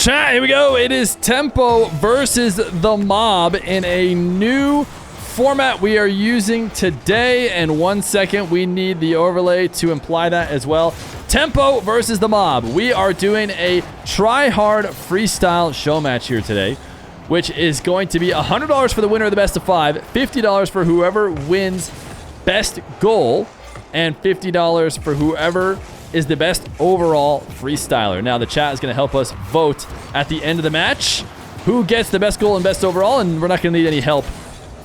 Chat, here we go. It is Tempoh versus the Mob in a new format we are using today. And 1 second, we need the overlay to imply that as well. Tempoh versus the Mob. We are doing a TryHard freestyle show match here today, which is going to be $100 for the winner of the best of 5, $50 for whoever wins best goal, and $50 for whoever is the best overall freestyler. Now, the chat is going to help us vote at the end of the match who gets the best goal and best overall, and we're not going to need any help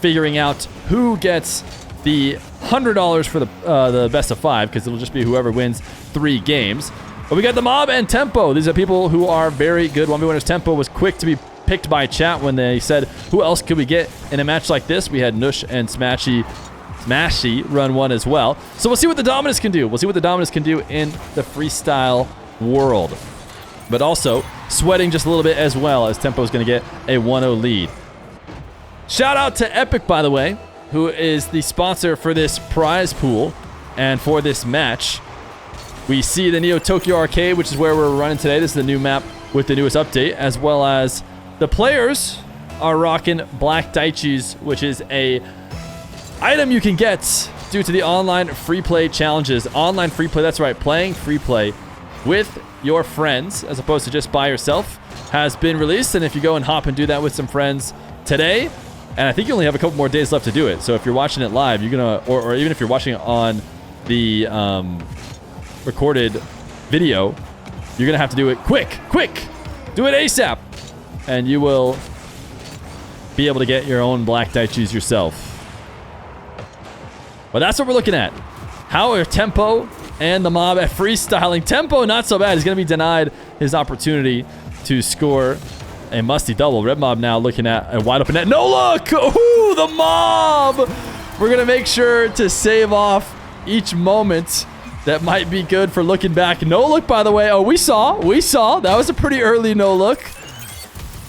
figuring out who gets the $100 for the best of 5, because it'll just be whoever wins 3 games. But we got the Mob and Tempoh. These are people who are very good 1v winners. Tempoh was quick to be picked by chat when they said, who else could we get in a match like this? We had Nush and Smashy run one as well. So we'll see what the Dominus can do. We'll see what the Dominus can do in the freestyle world. But also sweating just a little bit as well, as Tempoh is going to get a 1-0 lead. Shout out to Epic, by the way, who is the sponsor for this prize pool and for this match. We see the Neo Tokyo Arcade, which is where we're running today. This is the new map with the newest update, as well as the players are rocking Black Daichis, which is a item you can get due to the online free play challenges. Online free play, that's right, playing free play with your friends as opposed to just by yourself has been released. And if you go and hop and do that with some friends today, and I think you only have a couple more days left to do it. So if you're watching it live, you're gonna, or even if you're watching it on the recorded video, you're gonna have to do it quick. Do it ASAP, and you will be able to get your own Black Daichis yourself. But that's what we're looking at. How are Tempoh and the Mob at freestyling? Tempoh, not so bad. He's going to be denied his opportunity to score a musty double. Rebmob now looking at a wide open net. No look! Ooh, the Mob! We're going to make sure to save off each moment that might be good for looking back. No look, by the way. Oh, we saw. That was a pretty early no look.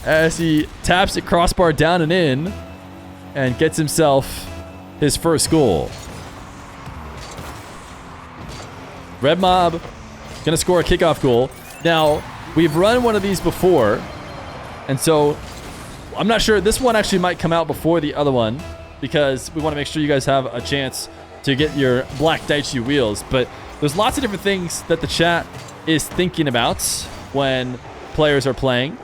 As he taps it crossbar down and in and gets himself his first goal. Rebmob gonna score a kickoff goal. Now, we've run one of these before, and so I'm not sure. This one actually might come out before the other one because we want to make sure you guys have a chance to get your Black Daichi wheels. But there's lots of different things that the chat is thinking about when players are playing.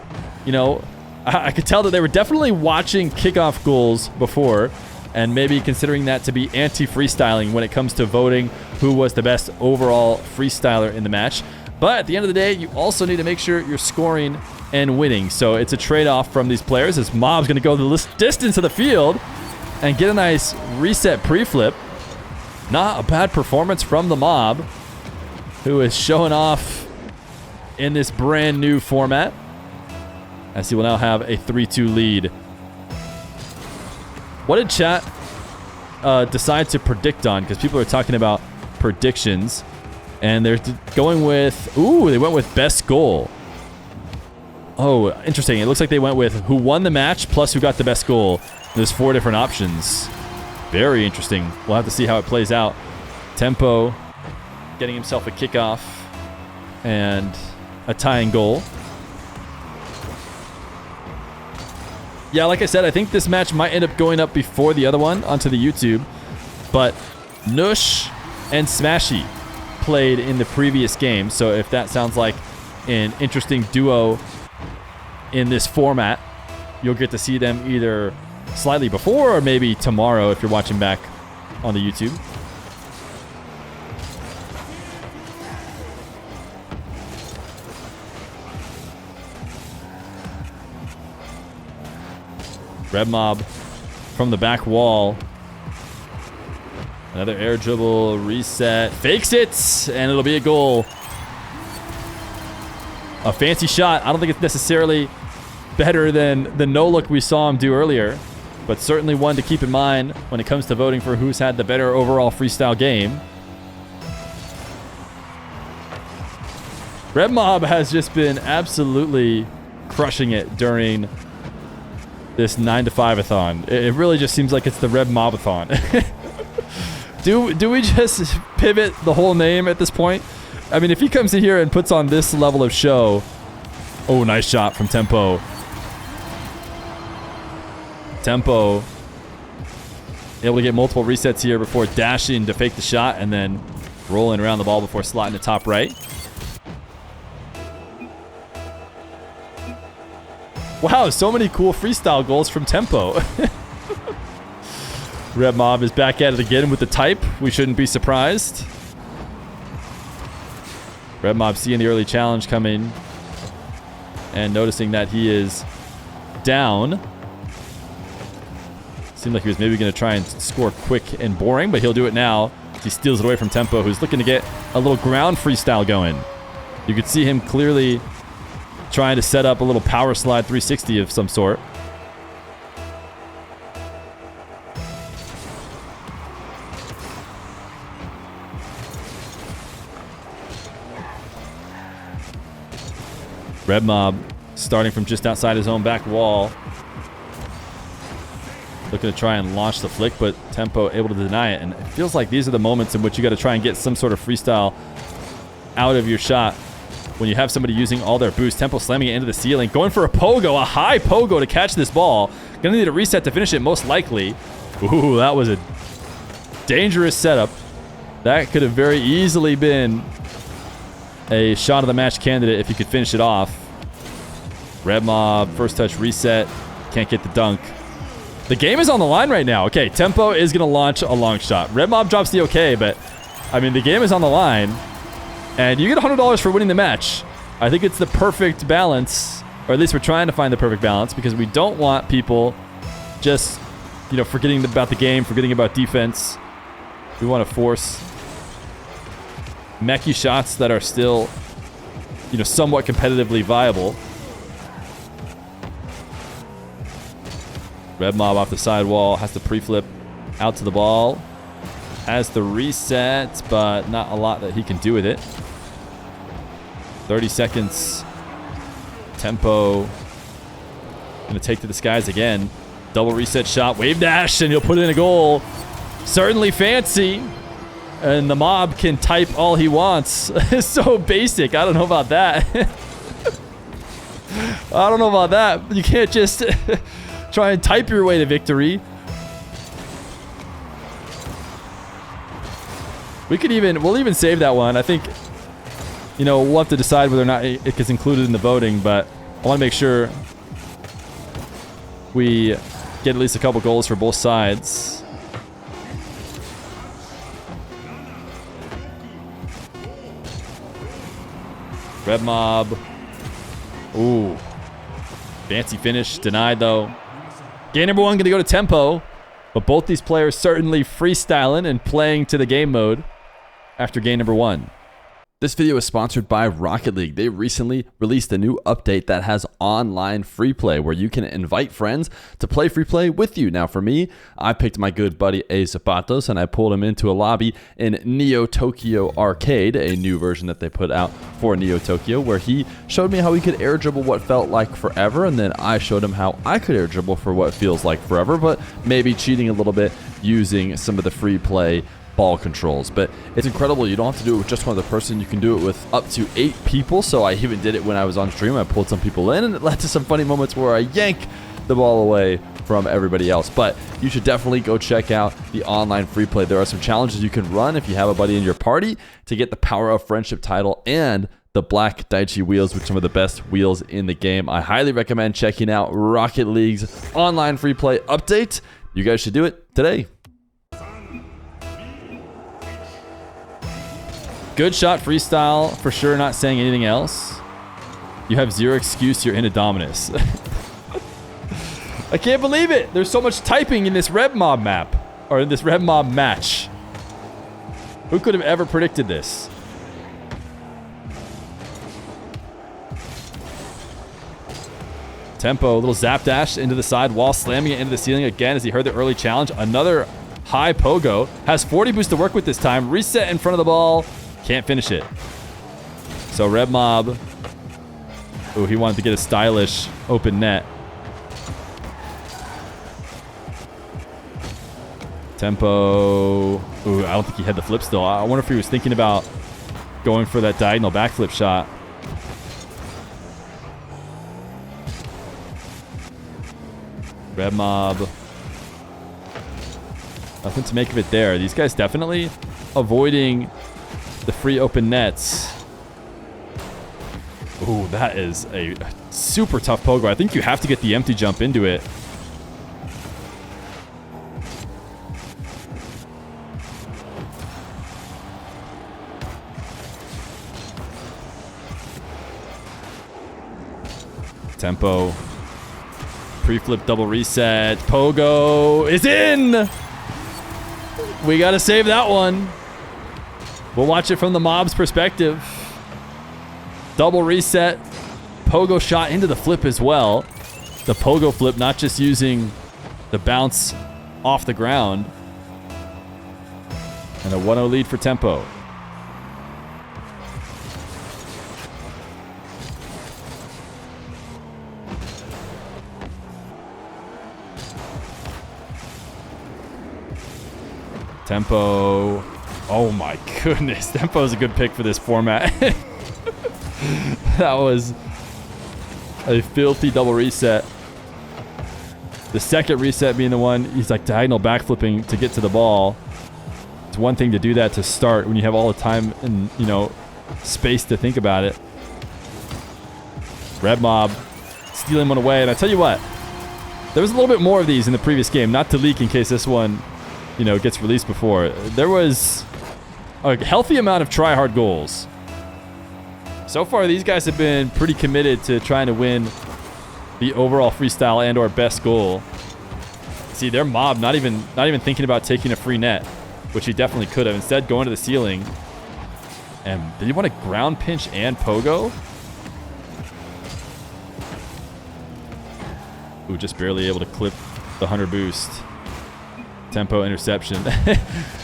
You know, I could tell that they were definitely watching kickoff goals before, and maybe considering that to be anti-freestyling when it comes to voting who was the best overall freestyler in the match. But at the end of the day, you also need to make sure you're scoring and winning. So it's a trade-off from these players, as Mob's going to go the distance of the field and get a nice reset pre-flip. Not a bad performance from the Mob, who is showing off in this brand new format, as he will now have a 3-2 lead. What did chat decide to predict on? Because people are talking about predictions, and they're going with, ooh, they went with best goal. Oh, interesting. It looks like they went with who won the match plus who got the best goal. There's 4 different options. Very interesting. We'll have to see how it plays out. Tempoh getting himself a kickoff and a tying goal. Yeah, like I said, I think this match might end up going up before the other one onto the YouTube. But Nush and Smashy played in the previous game. So if that sounds like an interesting duo in this format, you'll get to see them either slightly before or maybe tomorrow if you're watching back on the YouTube. Rebmob from the back wall. Another air dribble, reset, fakes it, and it'll be a goal. A fancy shot. I don't think it's necessarily better than the no-look we saw him do earlier, but certainly one to keep in mind when it comes to voting for who's had the better overall freestyle game. Rebmob has just been absolutely crushing it during this 9 to 5-a-thon. It really just seems like it's the Rebmob-a-thon. Do we just pivot the whole name at this point? I mean, if he comes in here and puts on this level of show Oh, nice shot from Tempoh. Tempoh able to get multiple resets here before dashing to fake the shot and then rolling around the ball before slotting to top right. Wow, so many cool freestyle goals from Tempoh. Rebmob is back at it again with the type. We shouldn't be surprised. Rebmob seeing the early challenge coming and noticing that he is down. Seemed like he was maybe going to try and score quick and boring, but he'll do it now. He steals it away from Tempoh, who's looking to get a little ground freestyle going. You could see him clearly trying to set up a little power slide 360 of some sort. Rebmob starting from just outside his own back wall. Looking to try and launch the flick, but Tempoh able to deny it. And it feels like these are the moments in which you got to try and get some sort of freestyle out of your shot. When you have somebody using all their boost, Tempoh slamming it into the ceiling, going for a pogo, a high pogo to catch this ball. Gonna need a reset to finish it most likely. Ooh, that was a dangerous setup. That could have very easily been a shot of the match candidate if you could finish it off. Rebmob, first touch reset, can't get the dunk. The game is on the line right now. Okay, Tempoh is gonna launch a long shot. Rebmob drops the okay, but I mean, the game is on the line. And you get $100 for winning the match. I think it's the perfect balance, or at least we're trying to find the perfect balance, because we don't want people just, you know, forgetting about the game, forgetting about defense. We want to force mechy shots that are still, you know, somewhat competitively viable. Rebmob off the side wall, has to pre-flip out to the ball. Has the reset, but not a lot that he can do with it. 30 seconds. Tempoh gonna take to the skies again. Double reset shot, wave dash, and he'll put in a goal. Certainly fancy. And the mob can type all he wants. It's so basic. I don't know about that. I don't know about that. You can't just try and type your way to victory. We'll even save that one. I think, you know, we'll have to decide whether or not it gets included in the voting, but I want to make sure we get at least a couple goals for both sides. Rebmob. Ooh. Fancy finish. Denied, though. Game number one going to go to Tempoh, but both these players certainly freestyling and playing to the game mode after game number one. This video is sponsored by Rocket League. They recently released a new update that has online free play where you can invite friends to play free play with you. Now for me, I picked my good buddy A Zapatos and I pulled him into a lobby in Neo Tokyo Arcade, a new version that they put out for Neo Tokyo, where he showed me how he could air dribble what felt like forever, and then I showed him how I could air dribble for what feels like forever, but maybe cheating a little bit using some of the free play ball controls. But it's incredible. You don't have to do it with just one other person. You can do it with up to 8 people. So I even did it when I was on stream. I pulled some people in and it led to some funny moments where I yank the ball away from everybody else. But you should definitely go check out the online free play. There are some challenges you can run if you have a buddy in your party to get the Power of Friendship title and the black Daichi wheels, which are some of the best wheels in the game. I highly recommend checking out Rocket League's online free play update. You guys should do it today. Good shot freestyle, for sure, not saying anything else. You have zero excuse, you're in a Dominus. I can't believe it. There's so much typing in this Rebmob map, or in this Rebmob match. Who could have ever predicted this? Tempoh, a little zap dash into the side wall, slamming it into the ceiling again as he heard the early challenge. Another high pogo. Has 40 boost to work with this time. Reset in front of the ball. Can't finish it. So Rebmob. Ooh, he wanted to get a stylish open net. Tempoh. Ooh, I don't think he had the flip still. I wonder if he was thinking about going for that diagonal backflip shot. Rebmob. Nothing to make of it there. These guys definitely avoiding the free open nets. Ooh, that is a super tough pogo. I think you have to get the empty jump into it. Tempoh. Pre-flip double reset. Pogo is in! We got to save that one. We'll watch it from the mob's perspective. Double reset. Pogo shot into the flip as well. The pogo flip, not just using the bounce off the ground. And a 1-0 lead for Tempoh. Tempoh. Oh my goodness. Tempoh is a good pick for this format. That was a filthy double reset. The second reset being the one he's like diagonal backflipping to get to the ball. It's one thing to do that to start when you have all the time and, you know, space to think about it. Rebmob stealing one away. And I tell you what, there was a little bit more of these in the previous game. Not to leak in case this one, you know, gets released before. There was a healthy amount of TryHard goals. So far, these guys have been pretty committed to trying to win the overall freestyle and or best goal. See, their mob not even thinking about taking a free net, which he definitely could have. Instead, going to the ceiling. And did he want a ground pinch and pogo? Ooh, just barely able to clip the 100 boost. Tempoh interception.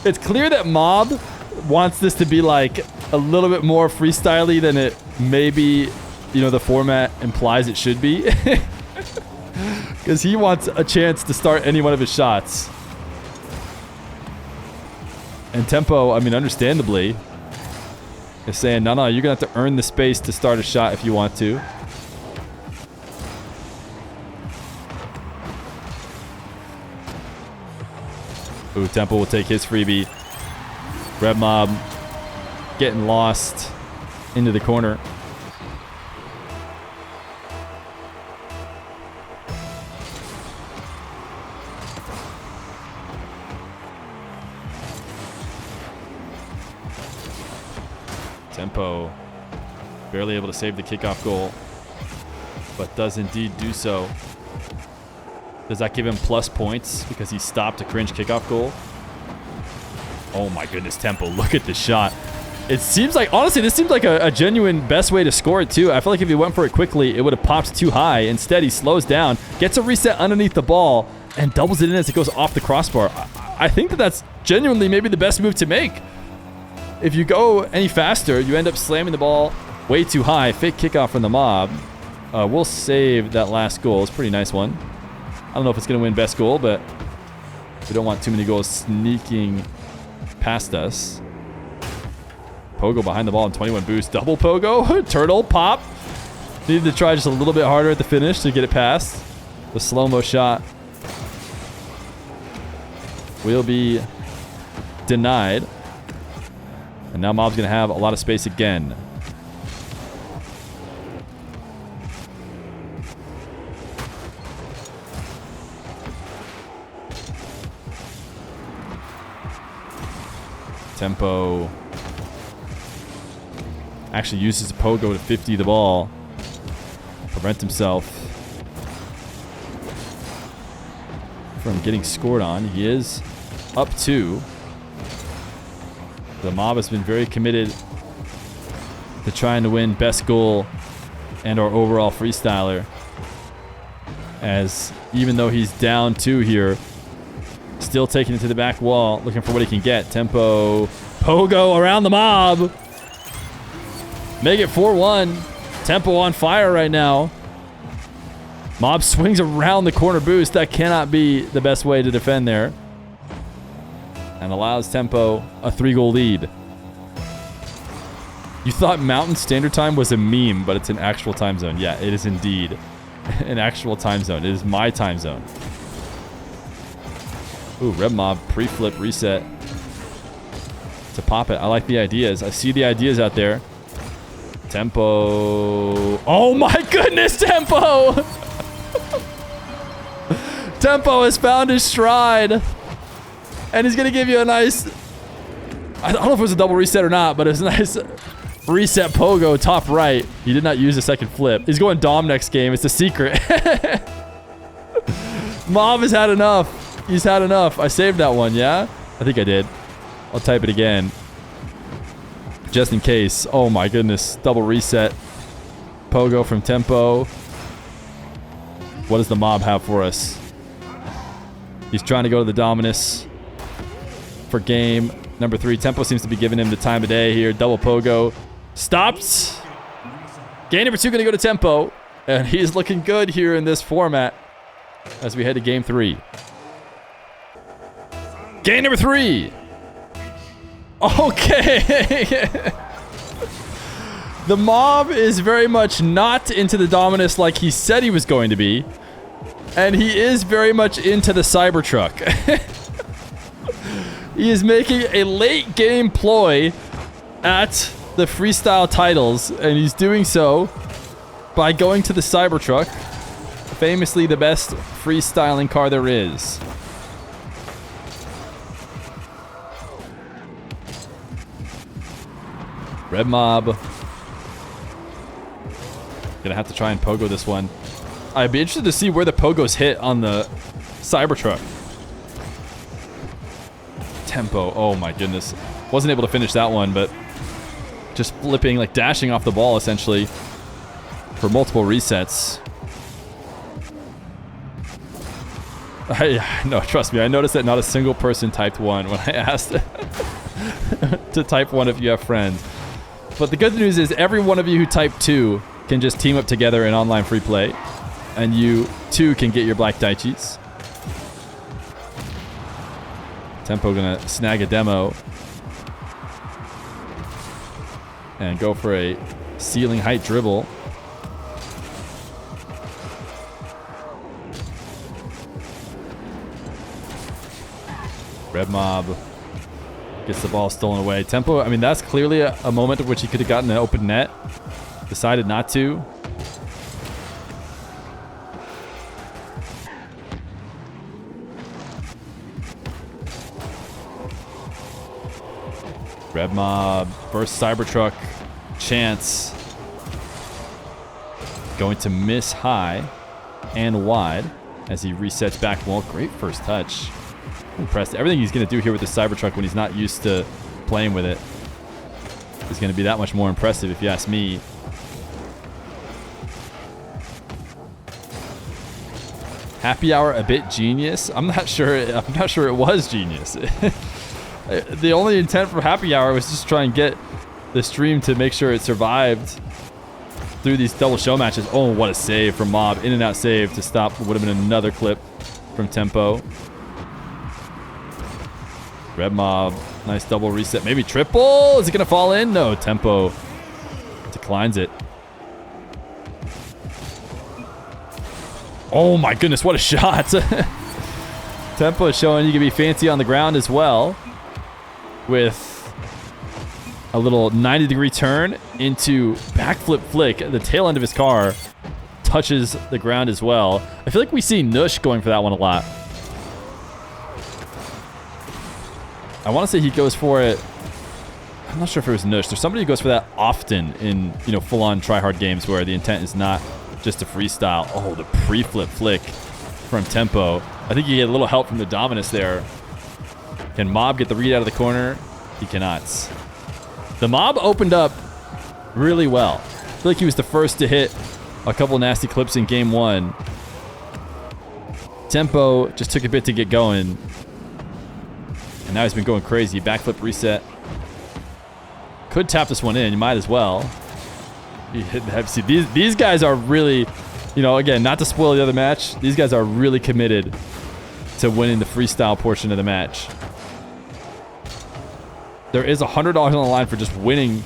It's clear that mob wants this to be like a little bit more freestyle-y than it maybe, you know, the format implies it should be. Because he wants a chance to start any one of his shots. And Tempoh, I mean, understandably, is saying, no, you're going to have to earn the space to start a shot if you want to. Ooh, Tempoh will take his freebie. Rebmob getting lost into the corner. Tempoh barely able to save the kickoff goal, but does indeed do so. Does that give him plus points because he stopped a cringe kickoff goal? Oh my goodness, Tempoh, look at the shot. It seems like, honestly, this seems like a genuine best way to score it too. I feel like if he went for it quickly, it would have popped too high. Instead, he slows down, gets a reset underneath the ball, and doubles it in as it goes off the crossbar. I think that that's genuinely maybe the best move to make. If you go any faster, you end up slamming the ball way too high. Fake kickoff from the mob. We'll save that last goal. It's a pretty nice one. I don't know if it's going to win best goal, but we don't want too many goals sneaking past us. Pogo behind the ball in 21 boost. Double pogo. Turtle pop. Needed to try just a little bit harder at the finish to get it past. The slow-mo shot will be denied. And now Mob's going to have a lot of space again. Tempoh actually uses pogo to 50 the ball. Prevent himself from getting scored on. He is up 2. The mob has been very committed to trying to win best goal and our overall freestyler. As even though he's down 2 here, still taking it to the back wall, looking for what he can get. Tempoh, pogo around the mob. Make it 4-1. Tempoh on fire right now. Mob swings around the corner boost. That cannot be the best way to defend there. And allows Tempoh a 3-goal lead. You thought Mountain Standard Time was a meme, but it's an actual time zone. Yeah, it is indeed an actual time zone. It is my time zone. Ooh, Rebmob pre-flip reset to pop it. I like the ideas. I see the ideas out there. Tempoh. Oh my goodness, Tempoh! Tempoh has found his stride. And he's going to give you a nice... I don't know if it was a double reset or not, but it was a nice reset pogo top right. He did not use a second flip. He's going Dom next game. It's a secret. Mob has had enough. He's had enough. I saved that one, yeah? I think I did. I'll type it again. Just in case. Oh my goodness. Double reset. Pogo from Tempoh. What does the Mob have for us? He's trying to go to the Dominus for game number 3. Tempoh seems to be giving him the time of day here. Double pogo. Stopped. Game number 2 going to go to Tempoh. And he's looking good here in this format as we head to game 3. Game number 3. Okay. The Mob is very much not into the Dominus like he said he was going to be. And he is very much into the Cybertruck. He is making a late game ploy at the freestyle titles, and he's doing so by going to the Cybertruck, famously the best freestyling car there is. Rebmob. Gonna have to try and pogo this one. I'd be interested to see where the pogos hit on the Cybertruck. Tempoh. Oh my goodness. Wasn't able to finish that one, but just flipping, like dashing off the ball essentially for multiple resets. No, trust me. I noticed that not a single person typed 1 when I asked to type 1 if you have friends. But the good news is every one of you who typed 2 can just team up together in online free play. And you, too, can get your black Daichis. Tempoh gonna snag a demo. And go for a ceiling height dribble. Rebmob gets the ball stolen away. Tempoh, I mean, that's clearly a moment at which he could have gotten an open net. Decided not to. Rebmob versus Cybertruck. Chance. Going to miss high and wide as he resets back. Well, great first touch. Impressed. Everything he's going to do here with the Cybertruck when he's not used to playing with it is going to be that much more impressive if you ask me. Happy hour a bit genius? I'm not sure it was genius. The only intent for happy hour was just try and get the stream to make sure it survived through these double show matches. Oh, what a save from Mob. In and out save to stop what would have been another clip from Tempoh. Rebmob, nice double reset. Maybe triple? Is it going to fall in? No, Tempoh declines it. Oh my goodness, what a shot. Tempoh is showing you can be fancy on the ground as well. With a little 90-degree turn into backflip flick. The tail end of his car touches the ground as well. I feel like we see Nush going for that one a lot. I want to say he goes for it. I'm not sure if it was Nush. There's somebody who goes for that often in, full-on TryHard games where the intent is not just to freestyle. Oh, the pre-flip flick from Tempoh. I think you get a little help from the Dominus there. Can Mob get the read out of the corner? He cannot. The Mob opened up really well. I feel like he was the first to hit a couple nasty clips in game 1. Tempoh just took a bit to get going. And now he's been going crazy. Backflip reset. Could tap this one in. You might as well. See, these guys are really, again, not to spoil the other match, these guys are really committed to winning the freestyle portion of the match. There is $100 on the line for just winning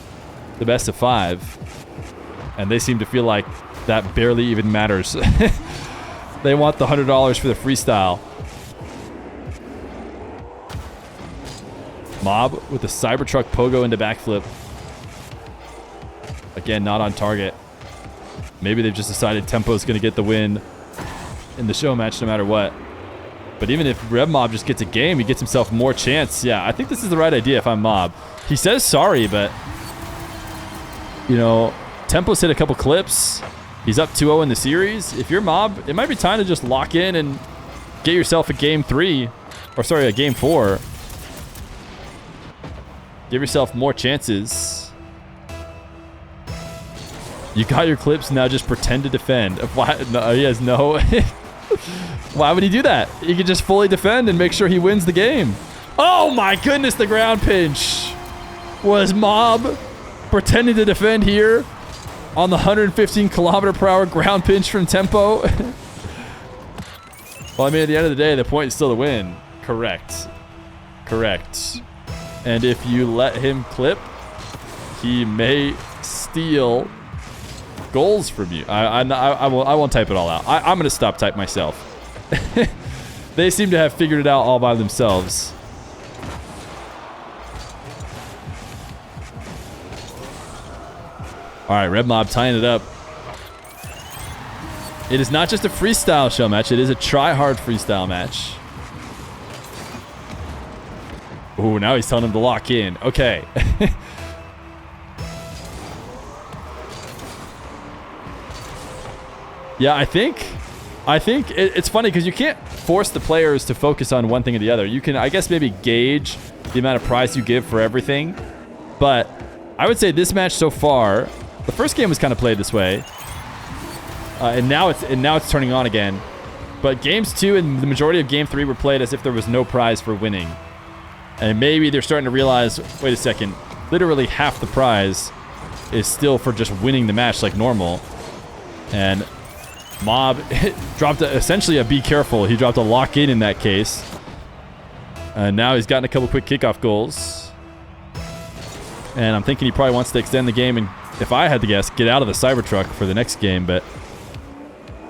the best of 5. And they seem to feel like that barely even matters. They want the $100 for the freestyle. Mob with the Cybertruck pogo into backflip. Again, not on target. Maybe they've just decided Tempoh's going to get the win in the show match no matter what. But even if Rebmob just gets a game, he gets himself more chance. Yeah, I think this is the right idea if I'm Mob. He says sorry, but, you know, Tempoh's hit a couple clips. He's up 2-0 in the series. If you're Mob, it might be time to just lock in and get yourself a game 3. Or sorry, a game 4. Give yourself more chances. You got your clips, now just pretend to defend. Why? No, he has no... Why would he do that? He could just fully defend and make sure he wins the game. Oh my goodness, the ground pinch. Was Mob pretending to defend here on the 115 km/h ground pinch from Tempoh? Well, I mean, at the end of the day, the point is still to win. Correct. Correct. And if you let him clip, he may steal goals from you. I won't type it all out. I'm going to stop type myself. They seem to have figured it out all by themselves. All right, Rebmob tying it up. It is not just a freestyle show match. It is a TryHard freestyle match. Ooh, now he's telling him to lock in. Okay. Yeah, I think it's funny because you can't force the players to focus on one thing or the other. You can, I guess, maybe gauge the amount of prize you give for everything. But I would say this match so far, the first game was kind of played this way, and now it's turning on again. But games 2 and the majority of game 3 were played as if there was no prize for winning. And maybe they're starting to realize, wait a second, literally half the prize is still for just winning the match like normal. And Mob dropped essentially a be careful. He dropped a lock in that case. And now he's gotten a couple quick kickoff goals. And I'm thinking he probably wants to extend the game and, if I had to guess, get out of the Cybertruck for the next game, but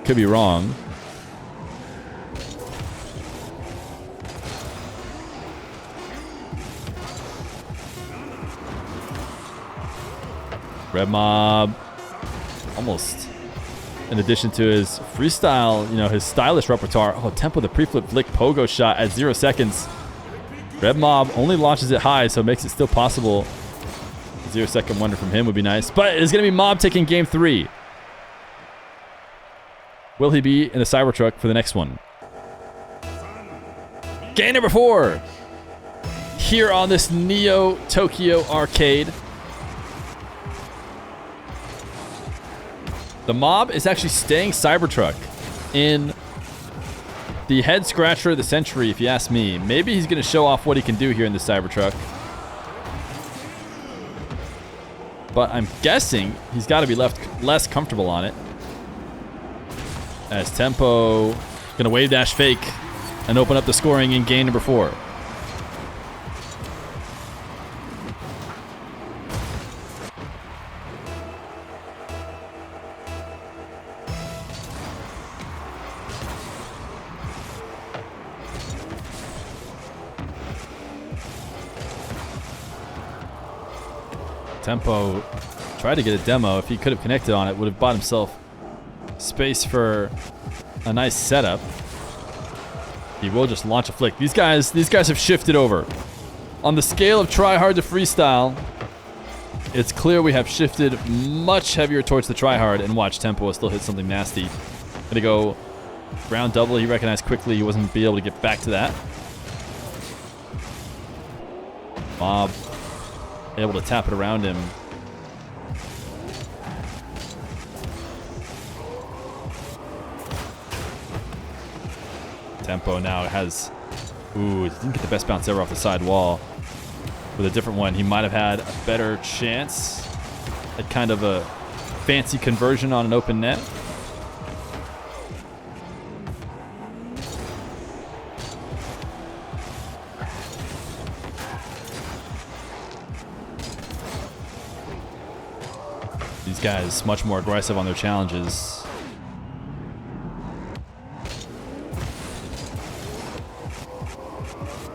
could be wrong. Rebmob, almost, in addition to his freestyle, you know, his stylish repertoire. Oh, Tempoh, the pre-flip flick pogo shot at 0 seconds. Rebmob only launches it high, so it makes it still possible. 0-second wonder from him would be nice. But it's going to be Mob taking game 3. Will he be in the Cybertruck for the next one? Game number 4. Here on this Neo Tokyo arcade. The Mob is actually staying Cybertruck in the head scratcher of the century, if you ask me. Maybe he's going to show off what he can do here in the Cybertruck. But I'm guessing he's got to be left less comfortable on it. As Tempoh going to wave dash fake and open up the scoring in game number 4. Tempoh tried to get a demo. If he could have connected on it, would have bought himself space for a nice setup. He will just launch a flick. These guys have shifted over. On the scale of TryHard to freestyle, it's clear we have shifted much heavier towards the TryHard, and watch Tempoh still hit something nasty. Gonna go ground double. He recognized quickly he wasn't be able to get back to that. Mob able to tap it around him. Tempoh now has... Ooh, he didn't get the best bounce ever off the side wall. With a different one, he might have had a better chance at kind of a fancy conversion on an open net. These guys much more aggressive on their challenges.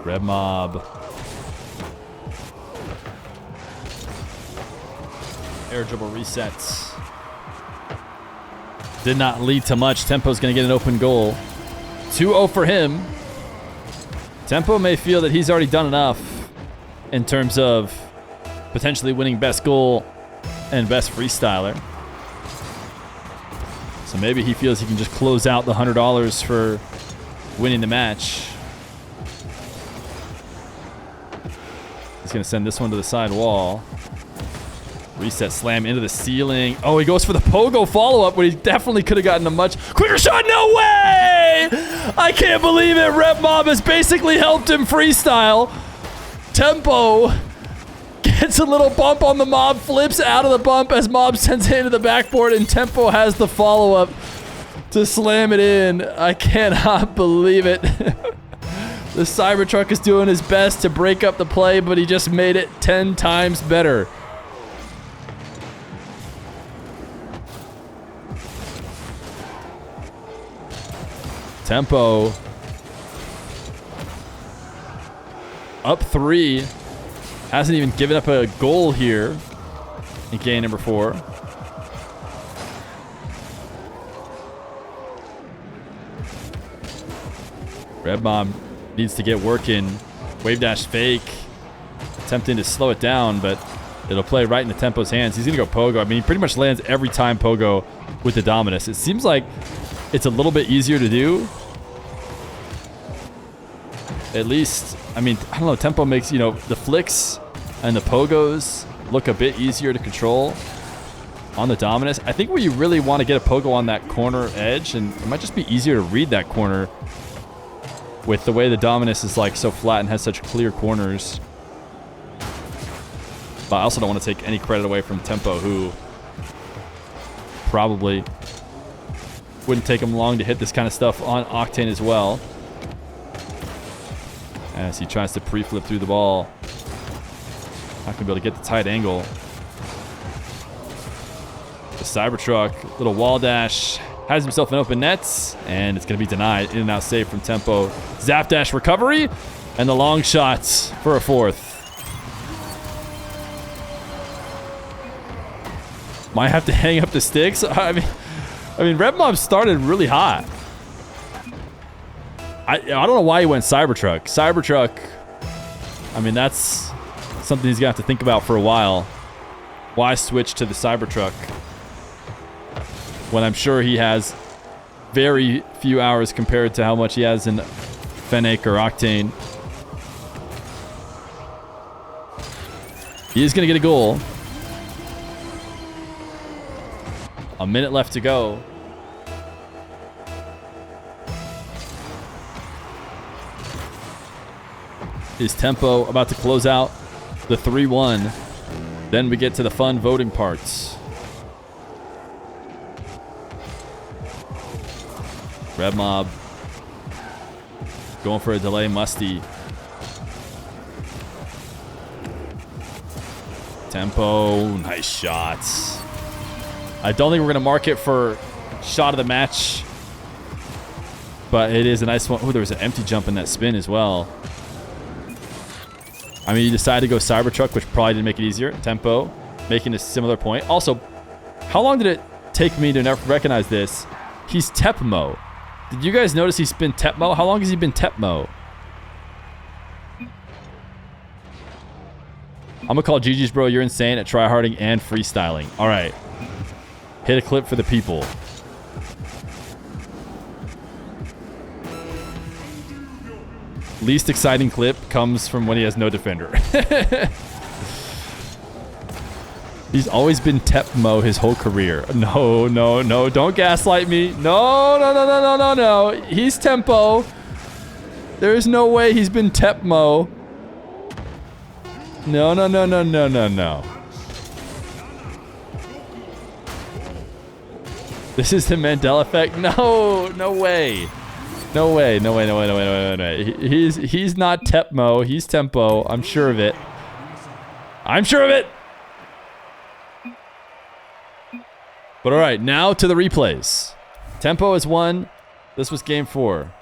Rebmob Air dribble resets. Did not lead to much. Tempoh's going to get an open goal. 2-0 for him. Tempoh may feel that he's already done enough in terms of potentially winning best goal and best freestyler. So maybe he feels he can just close out the $100 for winning the match. He's going to send this one to the side wall. Reset slam into the ceiling. Oh, he goes for the pogo follow-up, but he definitely could have gotten a much quicker shot. No way! I can't believe it. Rebmob has basically helped him freestyle. Tempoh gets a little bump on the Mob, flips out of the bump as Mob sends it into the backboard, and Tempoh has the follow-up to slam it in. I cannot believe it. The Cybertruck is doing his best to break up the play, but he just made it 10 times better. Tempoh up 3. Hasn't even given up a goal here in game number 4. Rebmob needs to get working. Wave dash fake. Attempting to slow it down, but it'll play right into Tempoh's hands. He's going to go pogo. I mean, he pretty much lands every time pogo with the Dominus. It seems like it's a little bit easier to do. At least, I mean, I don't know, Tempoh makes, you know, the flicks and the pogos look a bit easier to control on the Dominus. I think where you really want to get a pogo on that corner edge, and it might just be easier to read that corner with the way the Dominus is like so flat and has such clear corners. But I also don't want to take any credit away from Tempoh, who probably wouldn't take him long to hit this kind of stuff on Octane as well. As he tries to pre-flip through the ball. Not going to be able to get the tight angle. The Cybertruck, little wall dash, has himself an open nets, and it's going to be denied. In and out save from Tempoh. Zap dash recovery, and the long shots for a 4th. Might have to hang up the sticks. I mean, Rebmob started really hot. I don't know why he went Cybertruck. Cybertruck, I mean, that's something he's going to have to think about for a while. Why switch to the Cybertruck when I'm sure he has very few hours compared to how much he has in Fennec or Octane. He is going to get a goal. A minute left to go. Is Tempoh about to close out the 3-1? Then we get to the fun voting parts. Rebmob going for a delay, Musty. Tempoh, nice shots. I don't think we're going to mark it for shot of the match, but it is a nice one. Oh, there was an empty jump in that spin as well. I mean, you decided to go Cybertruck, which probably didn't make it easier. Tempoh making a similar point. Also, how long did it take me to never recognize this? He's Tepmo. Did you guys notice he's been Tepmo? How long has he been Tepmo? I'm going to call GG's, bro. You're insane at tryharding and freestyling. All right. Hit a clip for the people. Least exciting clip comes from when he has no defender. He's always been Tepmo his whole career. No, no, no. Don't gaslight me. No, no, no, no, no, no, no. He's Tempoh. There's no way he's been Tepmo. No, no, no, no, no, no, no. This is the Mandela effect? No, no way. No way, no way, no way, no way, no way, no way. He's not Tepmo, he's Tempoh. I'm sure of it. I'm sure of it! But all right, now to the replays. Tempoh has won. This was game 4.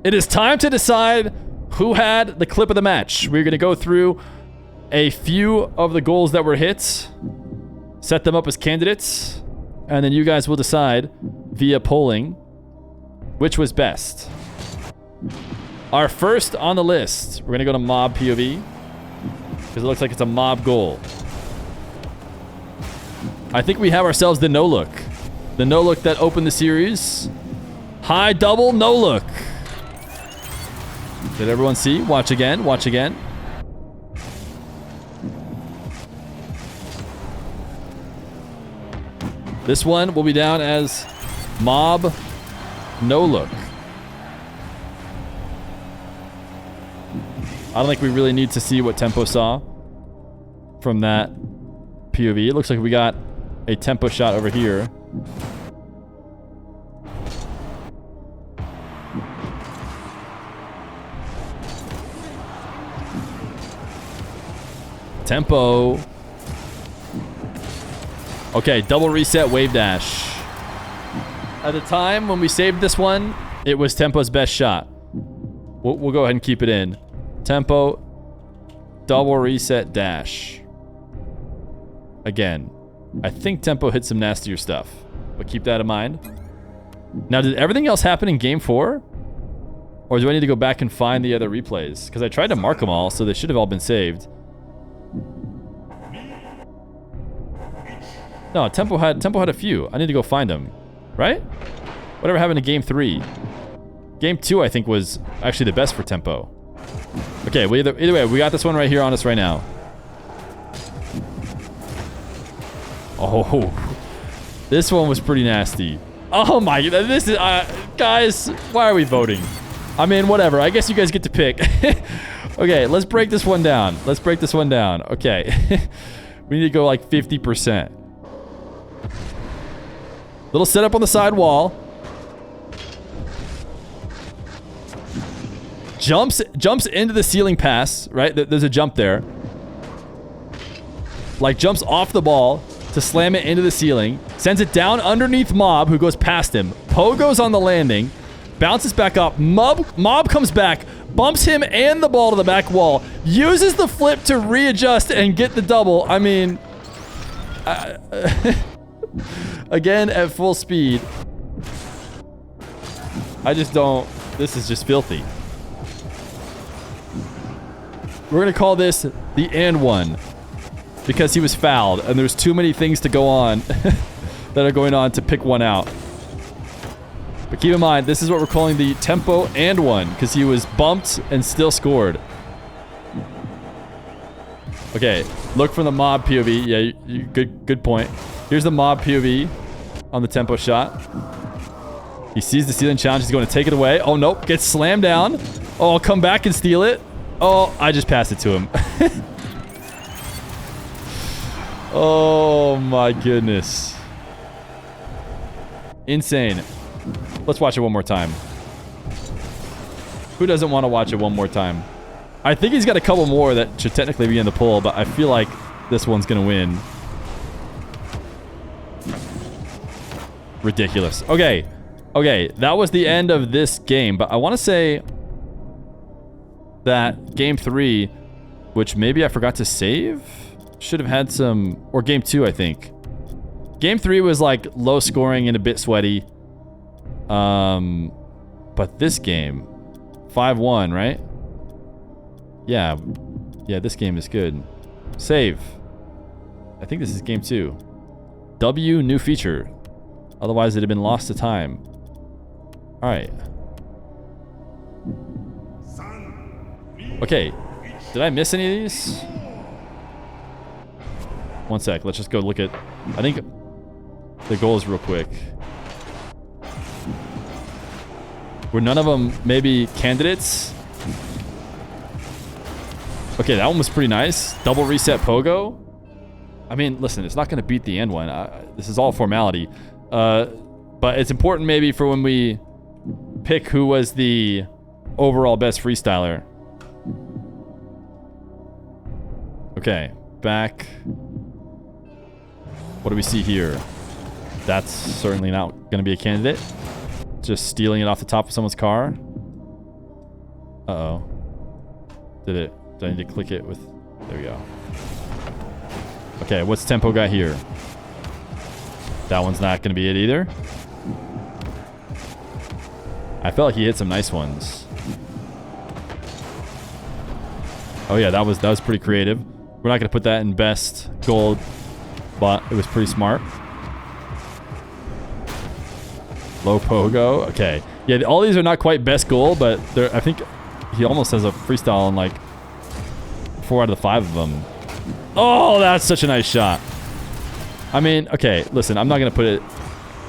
It is time to decide who had the clip of the match. We're going to go through a few of the goals that were hit, set them up as candidates, and then you guys will decide via polling which was best. Our first on the list, we're gonna go to mob POV because it looks like it's a mob goal. I think we have ourselves the no look. The no look that opened the series. High double no look. Did everyone see? Watch again, watch again. This one will be down as mob no look. I don't think we really need to see what Tempoh saw from that POV. It looks like we got a Tempoh shot over here. Tempoh. Okay, double reset wave dash. At the time when we saved this one, it was Tempoh's best shot. We'll go ahead and keep it in. Tempoh, double reset dash. Again, I think Tempoh hit some nastier stuff, but keep that in mind. Now, did everything else happen in game 4? Or do I need to go back and find the other replays? Because I tried to mark them all, so they should have all been saved. No, Tempoh had a few. I need to go find them. Right? Whatever happened to game 3? Game 2, I think, was actually the best for Tempoh. Okay, well, either way, we got this one right here on us right now. Oh, this one was pretty nasty. Oh my, this is, guys, why are we voting? I mean, whatever. I guess you guys get to pick. Okay, let's break this one down. Let's break this one down. Okay. We need to go like 50%. Little setup on the side wall. Jumps into the ceiling pass, right? There's a jump there. Like jumps off the ball to slam it into the ceiling. Sends it down underneath Mob, who goes past him. Poe goes on the landing. Bounces back up. Mob comes back. Bumps him and the ball to the back wall. Uses the flip to readjust and get the double. I mean... Again, at full speed. I just don't... This is just filthy. We're going to call this the and one. Because he was fouled. And there's too many things to go on that are going on to pick one out. But keep in mind, this is what we're calling the Tempoh and one. Because he was bumped and still scored. Okay, look from the Mob POV. Yeah, good point. Here's the Mob POV on the Tempoh shot. He sees the ceiling challenge. He's going to take it away. Oh, nope. Gets slammed down. Oh, I'll come back and steal it. Oh, I just passed it to him. Oh, my goodness. Insane. Let's watch it one more time. Who doesn't want to watch it one more time? I think he's got a couple more that should technically be in the poll, but I feel like this one's going to win. Ridiculous. Okay. Okay, that was the end of this game, but I want to say that game 3, which maybe I forgot to save, should have had some... Or game 2, I think. Game 3 was like low scoring and a bit sweaty. But this game, 5-1, right? Yeah. Yeah, this game is good. Save. I think this is game 2. W, new feature. Otherwise, it'd have been lost to time. Alright. Okay. Did I miss any of these? One sec. Let's just go look at... I think the goals real quick. Were none of them maybe candidates? Okay, that one was pretty nice. Double reset pogo. I mean, listen, it's not going to beat the end one. This is all formality. But it's important maybe for when we pick who was the overall best freestyler. Okay, back. What do we see here? That's certainly not going to be a candidate. Just stealing it off the top of someone's car. Uh-oh. Did I need to click it with... There we go. Okay, what's Tempoh got here? That one's not going to be it either. I felt like he hit some nice ones. Oh yeah, that was pretty creative. We're not going to put that in best gold, but it was pretty smart. Low pogo. Okay. Yeah, all these are not quite best gold, but I think he almost has a freestyle on like 4 out of the 5 of them. Oh, that's such a nice shot. I mean, okay, listen, I'm not going to put it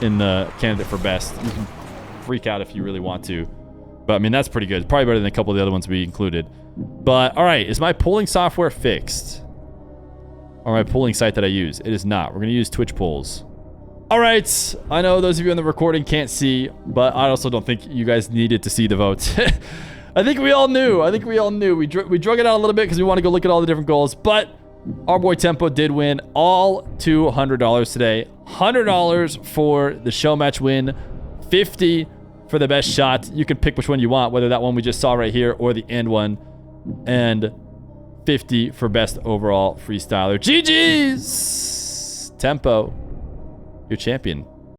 in the candidate for best. You can freak out if you really want to. But I mean, that's pretty good. Probably better than a couple of the other ones we included. But all right, is my polling software fixed? Or my polling site that I use? It is not. We're going to use Twitch polls. All right, I know those of you on the recording can't see, but I also don't think you guys needed to see the votes. I think we all knew. We drug it out a little bit because we want to go look at all the different goals, but our boy Tempoh did win all $200 today. $100 for the show match win, $50 for the best shot. You can pick which one you want, whether that one we just saw right here or the end one, and $50 for best overall freestyler. GG's! Tempoh, your champion.